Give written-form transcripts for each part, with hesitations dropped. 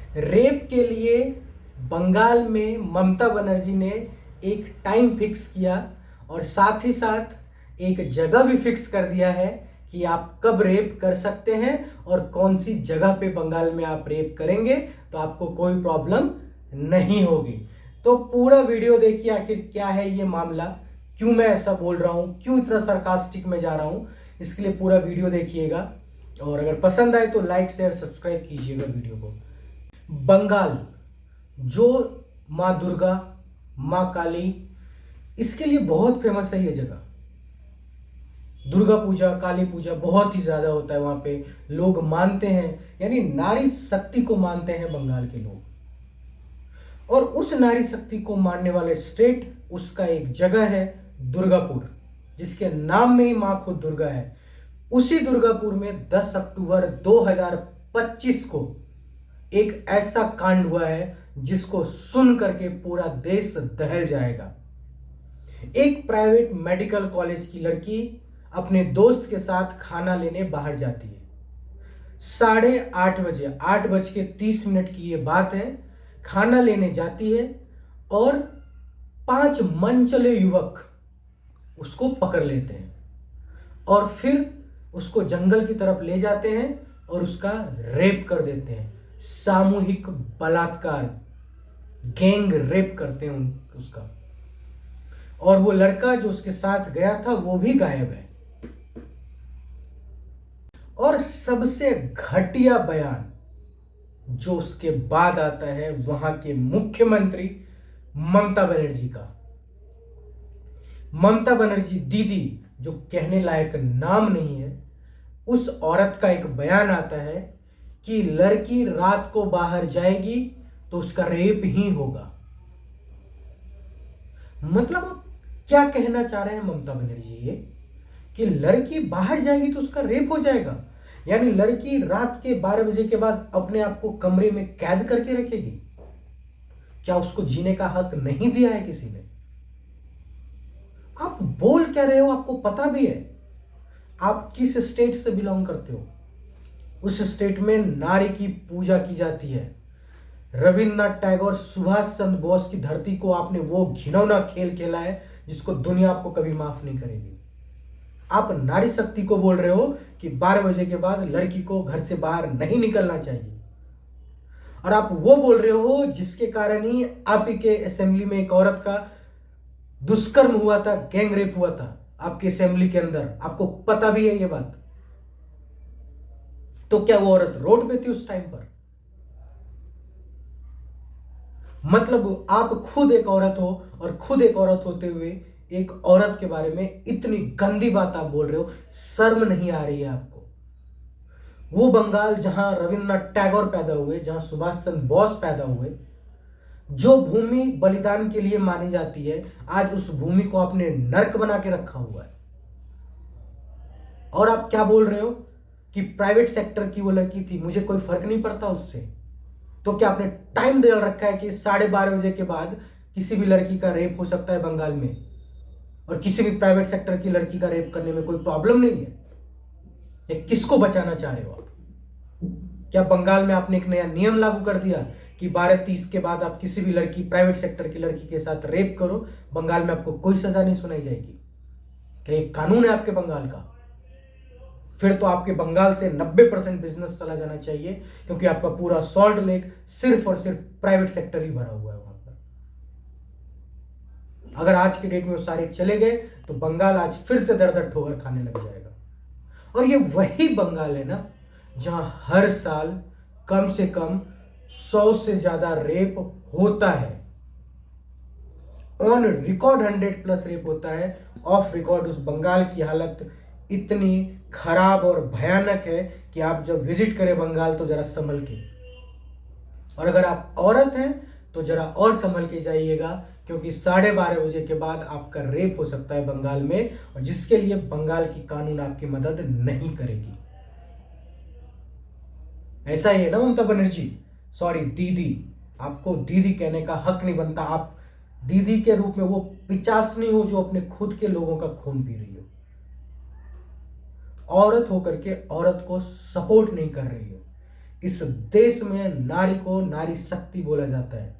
Rape के लिए बंगाल में ममता बनर्जी ने एक टाइम फिक्स किया और साथ ही साथ एक जगह भी फिक्स कर दिया है कि आप कब रेप कर सकते हैं और कौन सी जगह पे बंगाल में आप रेप करेंगे तो आपको कोई प्रॉब्लम नहीं होगी। तो पूरा वीडियो देखिए आखिर क्या है ये मामला, क्यों मैं ऐसा बोल रहा हूं, क्यों इतना सरकास्टिक में जा रहा हूं, इसके लिए पूरा वीडियो देखिएगा। और अगर पसंद आए तो लाइक शेयर सब्सक्राइब कीजिएगा वीडियो को। बंगाल जो माँ दुर्गा, माँ काली, इसके लिए बहुत फेमस है ये जगह। दुर्गा पूजा, काली पूजा बहुत ही ज्यादा होता है वहां पे, लोग मानते हैं, यानी नारी शक्ति को मानते हैं बंगाल के लोग। और उस नारी शक्ति को मानने वाले स्टेट, उसका एक जगह है दुर्गापुर, जिसके नाम में ही मां खुद दुर्गा है। उसी दुर्गापुर में 10 अक्टूबर 2025 को एक ऐसा कांड हुआ है जिसको सुन करके पूरा देश दहल जाएगा। एक प्राइवेट मेडिकल कॉलेज की लड़की अपने दोस्त के साथ खाना लेने बाहर जाती है। 8:30 बजे, 8:30 की ये बात है। खाना लेने जाती है और 5 मनचले युवक उसको पकड़ लेते हैं और फिर उसको जंगल की तरफ ले जाते हैं और उसका रेप कर देते हैं। सामूहिक बलात्कार, गैंग रेप करते हैं उसका। और वो लड़का जो उसके साथ गया था वो भी गायब है। और सबसे घटिया बयान जो उसके बाद आता है वहां के मुख्यमंत्री ममता बनर्जी का। ममता बनर्जी दीदी, जो कहने लायक नाम नहीं है, उस औरत का एक बयान आता है कि लड़की रात को बाहर जाएगी तो उसका रेप ही होगा। मतलब आप क्या कहना चाह रहे हैं ममता बनर्जी ये, कि लड़की बाहर जाएगी तो उसका रेप हो जाएगा? यानी लड़की रात के 12 बजे के बाद अपने आप को कमरे में कैद करके रखेगी? क्या उसको जीने का हक नहीं दिया है किसी ने? आप बोल क्या रहे हो? आपको पता भी है आप किस स्टेट से बिलोंग करते हो? उस स्टेट में नारी की पूजा की जाती है। रविन्द्रनाथ टैगोर, सुभाष चंद्र बोस की धरती को आपने वो घिनौना खेल खेला है जिसको दुनिया आपको कभी माफ नहीं करेगी। आप नारी शक्ति को बोल रहे हो कि 12 बजे के बाद लड़की को घर से बाहर नहीं निकलना चाहिए, और आप वो बोल रहे हो जिसके कारण ही आप ही के असेंबली में एक औरत का दुष्कर्म हुआ था, गैंग रेप हुआ था आपके असेंबली के अंदर। आपको पता भी है ये बात। तो क्या वो औरत रोड पे थी उस टाइम पर? मतलब आप खुद एक औरत हो और खुद एक औरत होते हुए एक औरत के बारे में इतनी गंदी बात आप बोल रहे हो। शर्म नहीं आ रही है आपको? वो बंगाल जहां रविन्द्रनाथ टैगोर पैदा हुए, जहां सुभाष चंद्र बोस पैदा हुए, जो भूमि बलिदान के लिए मानी जाती है, आज उस भूमि को आपने नर्क बना के रखा हुआ है। और आप क्या बोल रहे हो कि प्राइवेट सेक्टर की वो लड़की थी, मुझे कोई फर्क नहीं पड़ता उससे। तो क्या आपने टाइम दे रखा है कि 12:30 बजे के बाद किसी भी लड़की का रेप हो सकता है बंगाल में, और किसी भी प्राइवेट सेक्टर की लड़की का रेप करने में कोई प्रॉब्लम नहीं है? ये किसको बचाना चाह रहे हो आप? क्या बंगाल में आपने एक नया नियम लागू कर दिया कि 12:30 के बाद आप किसी भी लड़की, प्राइवेट सेक्टर की लड़की के साथ रेप करो, बंगाल में आपको कोई सजा नहीं सुनाई जाएगी? क्या ये कानून है आपके बंगाल का? फिर तो आपके बंगाल से 90% बिजनेस चला जाना चाहिए, क्योंकि आपका पूरा सॉल्ट लेक सिर्फ और सिर्फ प्राइवेट सेक्टर ही भरा हुआ है वहां पर। अगर आज के डेट में वो सारे चले गए तो बंगाल आज फिर से दर दर ठोकर खाने लग जाएगा। और ये वही बंगाल है ना जहां हर साल कम से कम 100 से ज्यादा रेप होता है। ऑन रिकॉर्ड 100+ रेप होता है। ऑफ रिकॉर्ड उस बंगाल की हालत इतनी खराब और भयानक है कि आप जब विजिट करें बंगाल तो जरा संभल के, और अगर आप औरत हैं तो जरा और संभल के जाइएगा, क्योंकि 12:30 बजे के बाद आपका रेप हो सकता है बंगाल में, और जिसके लिए बंगाल की कानून आपकी मदद नहीं करेगी। ऐसा ही है ना ममता बनर्जी? सॉरी दीदी, आपको दीदी कहने का हक नहीं बनता। आप दीदी के रूप में वो पिचासनी हो जो अपने खुद के लोगों का खून पी रही हो। औरत होकर के औरत को सपोर्ट नहीं कर रही हो। इस देश में नारी को नारी शक्ति बोला जाता है।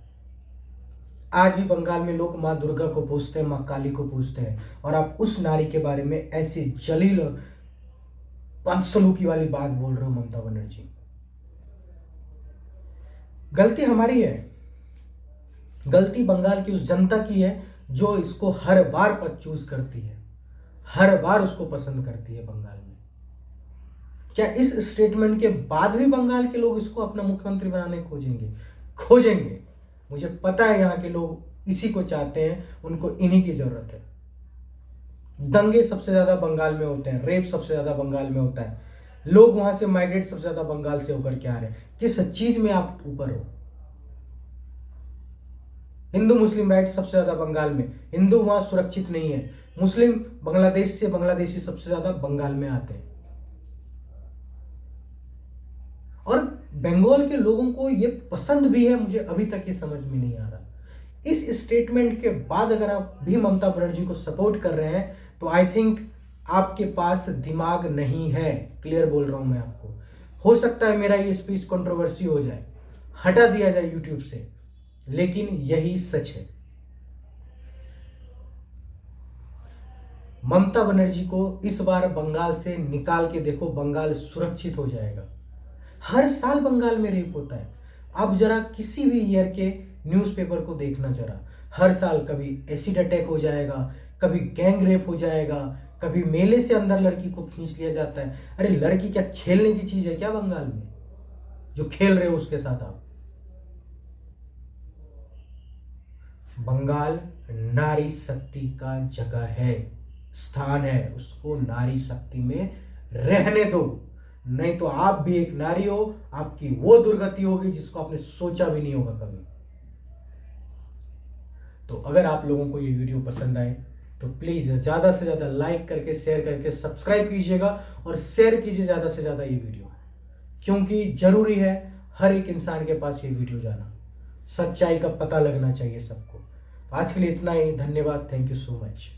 आज भी बंगाल में लोग माँ दुर्गा को पूजते हैं, माँ काली को पूजते हैं, और आप उस नारी के बारे में ऐसी जलील और बदसलूकी वाली बात बोल रहे हो ममता बनर्जी। गलती हमारी है, गलती बंगाल की उस जनता की है जो इसको हर बार पर चूज करती है, हर बार उसको पसंद करती है बंगाल में। क्या इस स्टेटमेंट के बाद भी बंगाल के लोग इसको अपना मुख्यमंत्री बनाने खोजेंगे? मुझे पता है यहाँ के लोग इसी को चाहते हैं, उनको इन्हीं की जरूरत है। दंगे सबसे ज्यादा बंगाल में होते हैं, रेप सबसे ज्यादा बंगाल में होता है, लोग वहां से माइग्रेट सबसे ज्यादा बंगाल से होकर के आ रहे हैं। किस चीज में आप ऊपर हो? हिंदू मुस्लिम राइट सबसे ज्यादा बंगाल में, हिंदू वहां सुरक्षित नहीं है, मुस्लिम बांग्लादेश से बांग्लादेशी सबसे ज्यादा बंगाल में आते हैं। और बंगाल के लोगों को ये पसंद भी है, मुझे अभी तक ये समझ में नहीं आ रहा। इस स्टेटमेंट के बाद अगर आप भी ममता बनर्जी को सपोर्ट कर रहे हैं तो आई थिंक आपके पास दिमाग नहीं है। क्लियर बोल रहा हूं मैं आपको। हो सकता है मेरा ये स्पीच कंट्रोवर्सी हो जाए, हटा दिया जाए यूट्यूब से, लेकिन यही सच है। ममता बनर्जी को इस बार बंगाल से निकाल के देखो, बंगाल सुरक्षित हो जाएगा। हर साल बंगाल में रेप होता है। आप जरा किसी भी ईयर के न्यूज़पेपर को देखना जरा, हर साल कभी एसिड अटैक हो जाएगा, कभी गैंग रेप हो जाएगा, कभी मेले से अंदर लड़की को खींच लिया जाता है। अरे लड़की क्या खेलने की चीज है क्या बंगाल में जो खेल रहे हो उसके साथ आप? बंगाल नारी शक्ति का जगह है, स्थान है, उसको नारी शक्ति में रहने दो, नहीं तो आप भी एक नारी हो, आपकी वो दुर्गति होगी जिसको आपने सोचा भी नहीं होगा कभी। तो अगर आप लोगों को ये वीडियो पसंद आए तो प्लीज ज्यादा से ज्यादा लाइक करके, शेयर करके, सब्सक्राइब कीजिएगा और शेयर कीजिए ज्यादा से ज्यादा ये वीडियो, क्योंकि जरूरी है हर एक इंसान के पास ये वीडियो जाना, सच्चाई का पता लगना चाहिए सबको। आज के लिए इतना ही, धन्यवाद, थैंक यू सो मच।